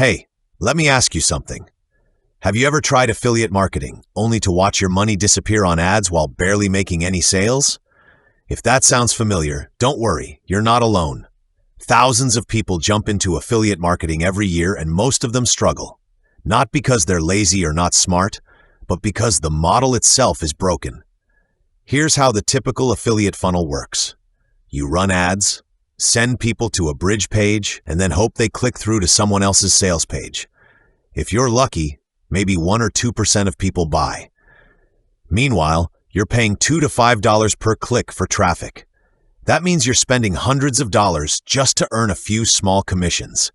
Hey, let me ask you something. Have you ever tried affiliate marketing only to watch your money disappear on ads while barely making any sales? If that sounds familiar, don't worry, you're not alone. Thousands of people jump into affiliate marketing every year and most of them struggle. Not because they're lazy or not smart, but because the model itself is broken. Here's how the typical affiliate funnel works. You run ads, send people to a bridge page, and then hope they click through to someone else's sales page. If you're lucky, maybe 1 or 2% of people buy. Meanwhile, you're paying $2 to $5 per click for traffic. That means you're spending hundreds of dollars just to earn a few small commissions.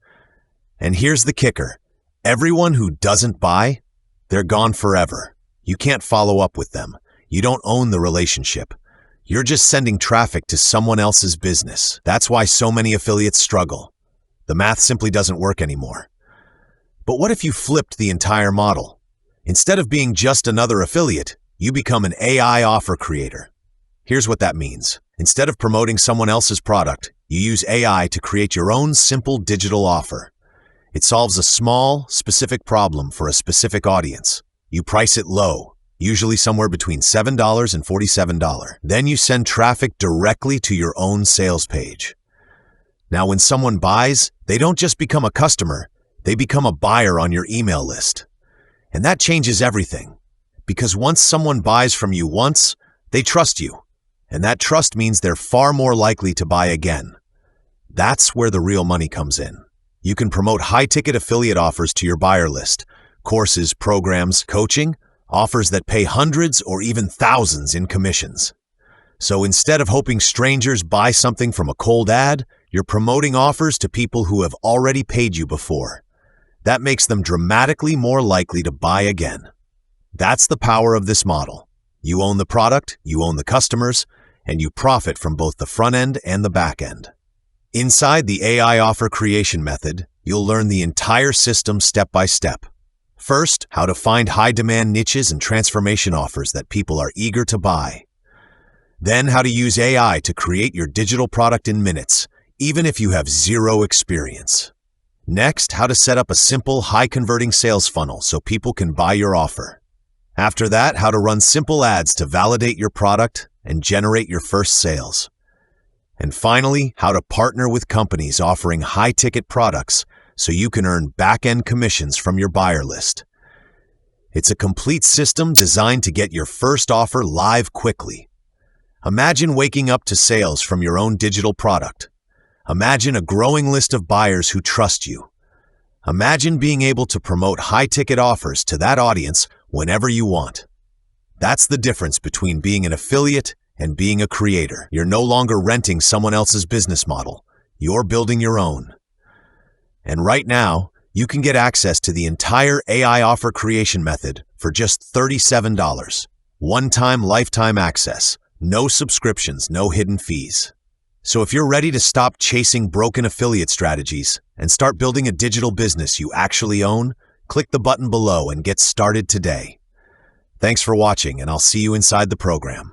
And here's the kicker. Everyone who doesn't buy, they're gone forever. You can't follow up with them. You don't own the relationship. You're just sending traffic to someone else's business. That's why so many affiliates struggle. The math simply doesn't work anymore. But what if you flipped the entire model? Instead of being just another affiliate, you become an AI offer creator. Here's what that means. Instead of promoting someone else's product, you use AI to create your own simple digital offer. It solves a small, specific problem for a specific audience. You price it low, usually somewhere between $7 and $47. Then you send traffic directly to your own sales page. Now, when someone buys, they don't just become a customer, they become a buyer on your email list. And that changes everything. Because once someone buys from you once, they trust you. And that trust means they're far more likely to buy again. That's where the real money comes in. You can promote high-ticket affiliate offers to your buyer list. Courses, programs, coaching, offers that pay hundreds or even thousands in commissions. So instead of hoping strangers buy something from a cold ad, you're promoting offers to people who have already paid you before. That makes them dramatically more likely to buy again. That's the power of this model. You own the product, you own the customers, and you profit from both the front end and the back end. Inside the AI offer creation method, you'll learn the entire system step by step. First, how to find high-demand niches and transformation offers that people are eager to buy. Then, how to use AI to create your digital product in minutes, even if you have zero experience. Next, how to set up a simple, high-converting sales funnel so people can buy your offer. After that, how to run simple ads to validate your product and generate your first sales. And finally, how to partner with companies offering high-ticket products so you can earn back-end commissions from your buyer list. It's a complete system designed to get your first offer live quickly. Imagine waking up to sales from your own digital product. Imagine a growing list of buyers who trust you. Imagine being able to promote high-ticket offers to that audience whenever you want. That's the difference between being an affiliate and being a creator. You're no longer renting someone else's business model. You're building your own. And right now, you can get access to the entire AI offer creation method for just $37. One-time lifetime access. No subscriptions, no hidden fees. So if you're ready to stop chasing broken affiliate strategies and start building a digital business you actually own, click the button below and get started today. Thanks for watching, and I'll see you inside the program.